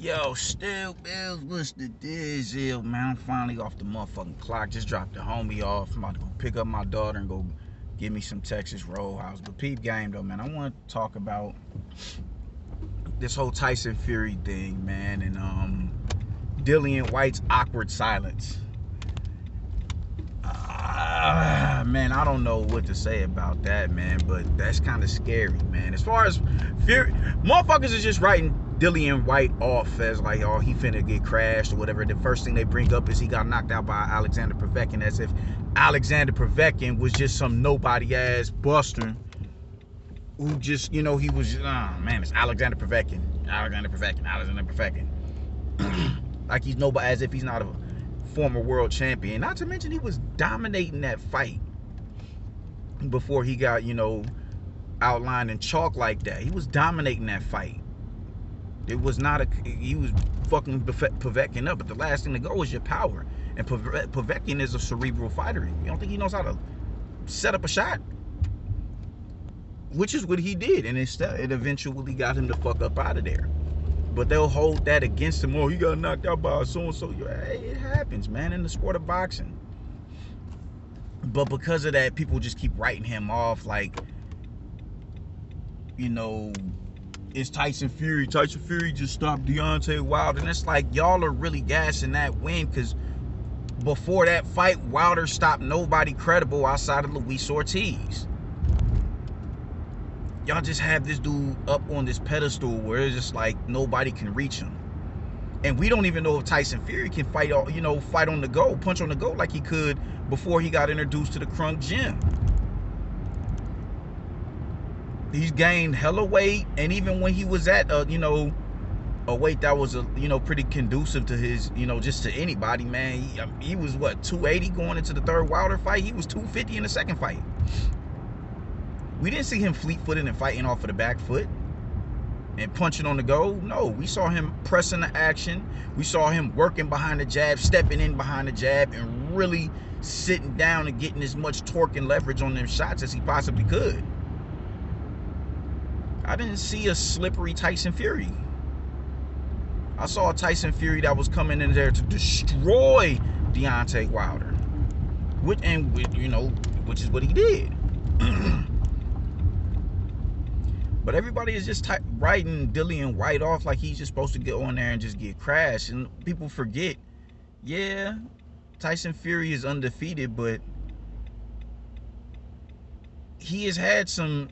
Yo, still bills, what's the deal, man? I'm finally off the motherfucking clock. Just dropped the homie off. I'm about to go pick up my daughter and go give me some Texas Roadhouse. But peep game though, man. I want to talk about this whole Tyson Fury thing, man, and Dillian Whyte's awkward silence. Man, I don't know what to say about that, man, but that's kind of scary, man. As far as Fury, motherfuckers is just writing Dillian Whyte off as like, oh, he finna get crashed or whatever. The first thing they bring up is he got knocked out by Alexander Povetkin, as if Alexander Povetkin was just some nobody ass buster who just, he was, man, it's Alexander Povetkin. Like he's nobody, as if he's not a former world champion. Not to mention he was dominating that fight before he got, outlined in chalk like that. He was dominating that fight. It was not he was fucking Povetkin up, but the last thing to go is your power. And Povetkin is a cerebral fighter. You don't think he knows how to set up a shot? Which is what he did, and it eventually got him the fuck up out of there. But they'll hold that against him. Oh, he got knocked out by so-and-so. Hey, it happens, man, in the sport of boxing. But because of that, people just keep writing him off like, it's Tyson Fury. Tyson Fury just stopped Deontay Wilder. And it's like, y'all are really gassing that win, because before that fight, Wilder stopped nobody credible outside of Luis Ortiz. Y'all just have this dude up on this pedestal where it's just like nobody can reach him. And we don't even know if Tyson Fury can fight on the go, punch on the go like he could before he got introduced to the Crunk Gym. He's gained hella weight, and even when he was at a weight that was pretty conducive to his, just to anybody, man. He was what, 280 going into the third Wilder fight. He was 250 in the second fight. We didn't see him fleet-footed and fighting off of the back foot and punching on the go. No, we saw him pressing the action. We saw him working behind the jab, stepping in behind the jab, and really sitting down and getting as much torque and leverage on them shots as he possibly could. I didn't see a slippery Tyson Fury. I saw a Tyson Fury that was coming in there to destroy Deontay Wilder, which is what he did. But everybody is just writing Dillian Whyte off like he's just supposed to get on there and just get crashed. And people forget, yeah, Tyson Fury is undefeated, but he has had some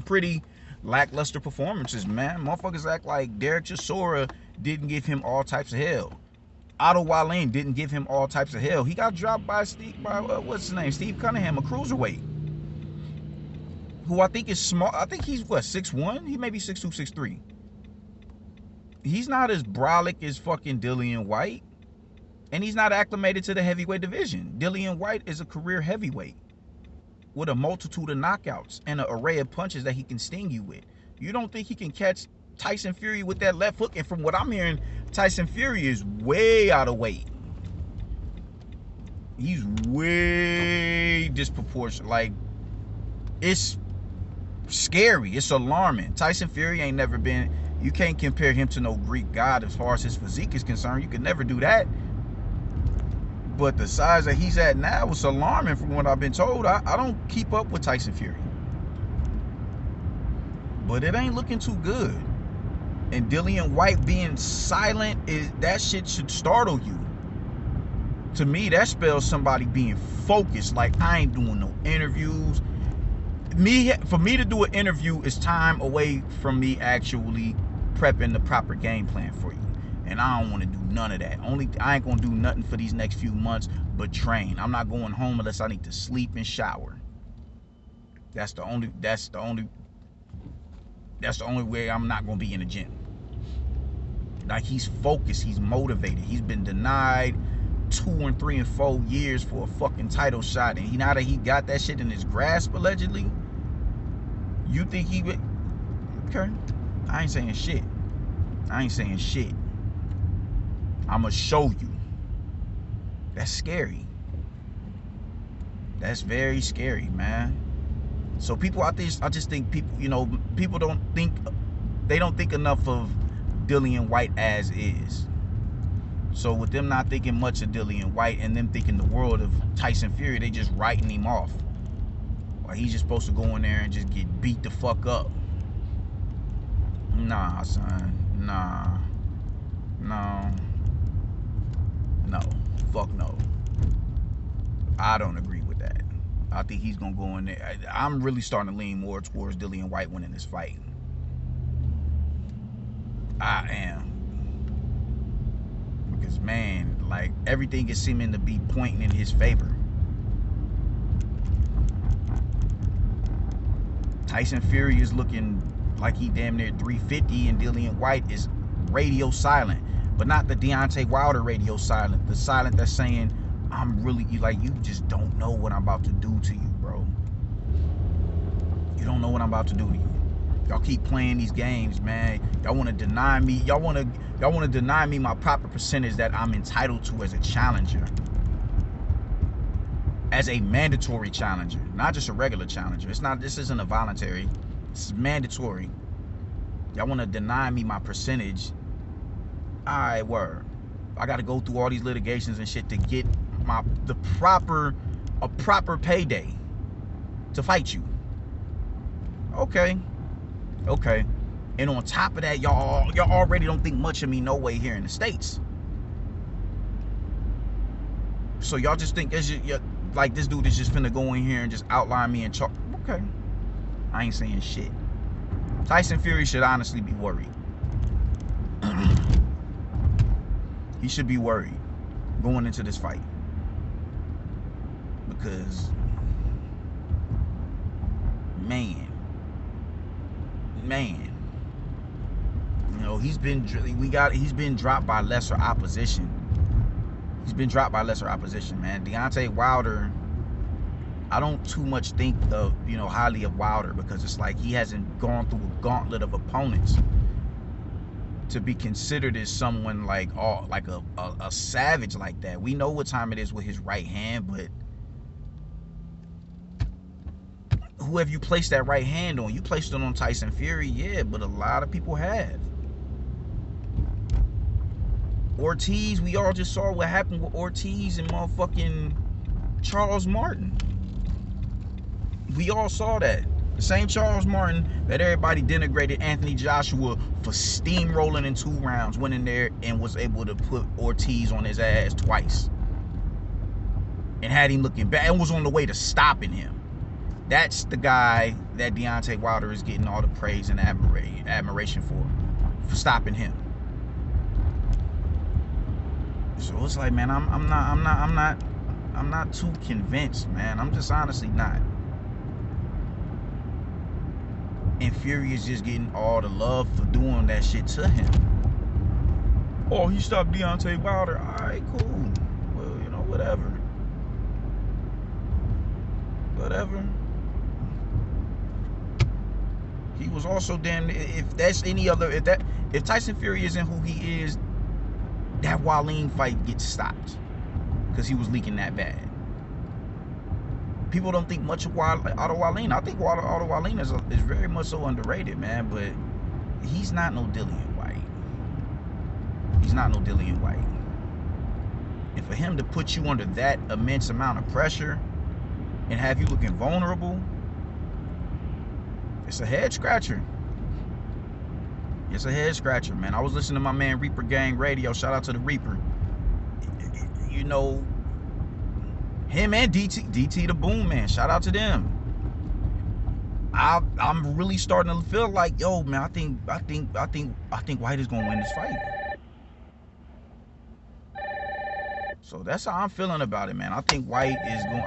pretty lackluster performances, man. Motherfuckers act like Derek Chisora didn't give him all types of hell. Otto Wallin didn't give him all types of hell. He got dropped by what's his name? Steve Cunningham, a cruiserweight, who I think is small. I think he's what, 6'1"? He may be 6'2", 6'3". He's not as brolic as fucking Dillian Whyte, and he's not acclimated to the heavyweight division. Dillian Whyte is a career heavyweight with a multitude of knockouts and an array of punches that he can sting you with. You don't think he can catch Tyson Fury with that left hook? And from what I'm hearing, Tyson Fury is way out of weight. He's way disproportionate. Like, it's scary. It's alarming. Tyson Fury ain't never been, you can't compare him to no Greek god as far as his physique is concerned. You could never do that. But the size that he's at now is alarming from what I've been told. I don't keep up with Tyson Fury, but it ain't looking too good. And Dillian Whyte being silent, that shit should startle you. To me, that spells somebody being focused. Like, I ain't doing no interviews. For me to do an interview is time away from me actually prepping the proper game plan for you. And I don't want to do none of that. I ain't gonna do nothing for these next few months but train. I'm not going home unless I need to sleep and shower. That's the only way I'm not gonna be in the gym. Like, he's focused, he's motivated. He's been denied 2 and 3 and 4 years for a fucking title shot, and now that he got that shit in his grasp allegedly, you think he would? Okay, I ain't saying shit. I'ma show you. That's scary. That's very scary, man. So people, I just think people, people don't think enough of Dillian Whyte as is. So with them not thinking much of Dillian Whyte and them thinking the world of Tyson Fury, they just writing him off. Like he's just supposed to go in there and just get beat the fuck up. Nah, son. Nah. No. No. Fuck no. I don't agree with that. I think he's gonna go in there. I'm really starting to lean more towards Dillian Whyte winning this fight. I am. Because man, like everything is seeming to be pointing in his favor. Tyson Fury is looking like he damn near 350, and Dillian Whyte is radio silent, but not the Deontay Wilder radio silent. The silent that's saying, I'm really, like, you just don't know what I'm about to do to you, bro. You don't know what I'm about to do to you. Y'all keep playing these games, man. Y'all want to deny me. Y'all want to deny me my proper percentage that I'm entitled to as a challenger. As a mandatory challenger, not just a regular challenger. This isn't a voluntary. This is mandatory. Y'all want to deny me my percentage. Alright, word. I got to go through all these litigations and shit to get a proper payday to fight you. Okay. And on top of that, y'all already don't think much of me no way here in the States. So y'all just think like this dude is just finna go in here and just outline me and talk. Okay. I ain't saying shit. Tyson Fury should honestly be worried. He should be worried going into this fight. Because, man, you know, he's been dropped by lesser opposition. He's been dropped by lesser opposition, man. Deontay Wilder, I don't too much think of, highly of Wilder, because it's like he hasn't gone through a gauntlet of opponents to be considered as someone like a savage like that. We know what time it is with his right hand, but who have you placed that right hand on? You placed it on Tyson Fury, yeah, but a lot of people have. Ortiz, we all just saw what happened with Ortiz and motherfucking Charles Martin. We all saw that. The same Charles Martin that everybody denigrated Anthony Joshua for steamrolling in 2 rounds, went in there and was able to put Ortiz on his ass twice. And had him looking bad and was on the way to stopping him. That's the guy that Deontay Wilder is getting all the praise and admiration for stopping him. So it's like, man, I'm not too convinced, man. I'm just honestly not. And Fury is just getting all the love for doing that shit to him. Oh, he stopped Deontay Wilder. All right, cool. Well, whatever. Whatever. He was also damn. If Tyson Fury isn't who he is, that Wallin fight gets stopped because he was leaking that bad. People don't think much of Otto Wallin. I think Otto Wallin is very much so underrated, man. But he's not no Dillian Whyte. He's not no Dillian Whyte. And for him to put you under that immense amount of pressure and have you looking vulnerable, it's a head scratcher. It's a head scratcher, man. I was listening to my man Reaper Gang Radio. Shout out to the Reaper. Him and DT the Boom Man. Shout out to them. I'm really starting to feel like, yo, man, I think Whyte is gonna win this fight. So that's how I'm feeling about it, man. I think Whyte is going.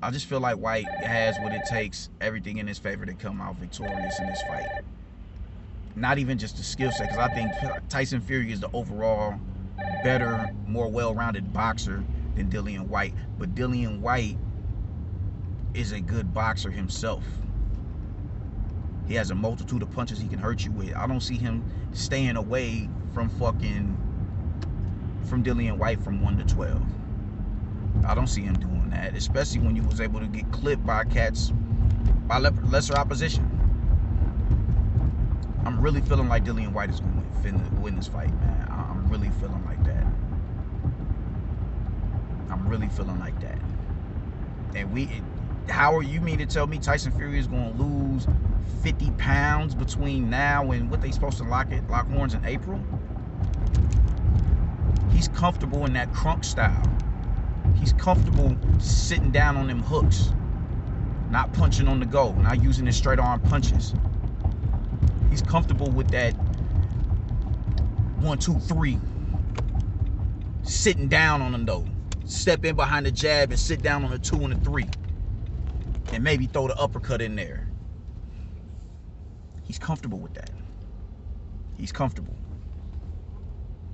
I just feel like Whyte has what it takes, everything in his favor, to come out victorious in this fight. Not even just the skill set, because I think Tyson Fury is the overall better, more well-rounded boxer than Dillian Whyte. But Dillian Whyte is a good boxer himself. He has a multitude of punches he can hurt you with. I don't see him staying away from Dillian Whyte from 1 to 12. I don't see him doing that, especially when you was able to get clipped by cats by lesser opposition. I'm really feeling like Dillian Whyte is going to win this fight, man. I'm really feeling like that. I'm really feeling like that. And how are you mean to tell me Tyson Fury is going to lose 50 pounds between now and what they supposed to lock horns in April? He's comfortable in that crunk style. He's comfortable sitting down on them hooks, not punching on the go, not using his straight arm punches. He's comfortable with that 1, 2, 3, sitting down on them though. Step in behind the jab and sit down on the 2 and the 3, and maybe throw the uppercut in there. He's comfortable with that. He's comfortable.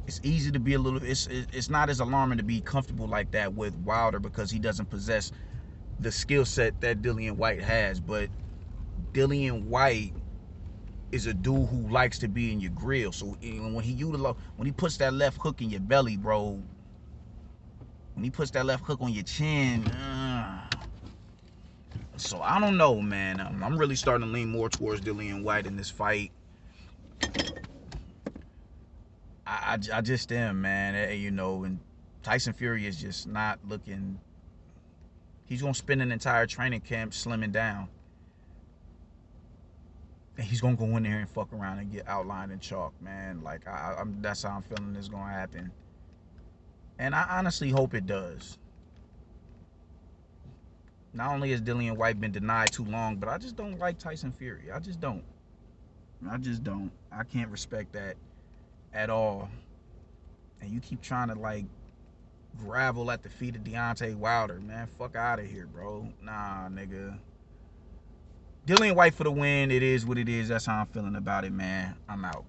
It's easy to be a little. It's not as alarming to be comfortable like that with Wilder because he doesn't possess the skill set that Dillian Whyte has. But Dillian Whyte is a dude who likes to be in your grill. So when he puts that left hook in your belly, bro, when he puts that left hook on your chin, so I don't know, man. I'm really starting to lean more towards Dillian Whyte in this fight. I just am, man. You know, and Tyson Fury is just not looking. He's gonna spend an entire training camp slimming down, and he's gonna go in there and fuck around and get outlined in chalk, man. Like that's how I'm feeling this gonna happen, and I honestly hope it does. Not only has Dillian Whyte been denied too long, but I just don't like Tyson Fury. I just don't. I can't respect that at all. And you keep trying to like gravel at the feet of Deontay Wilder, man. Fuck out of here, bro. Nah, nigga. Dillian Whyte for the win. It is what it is. That's how I'm feeling about it, man. I'm out.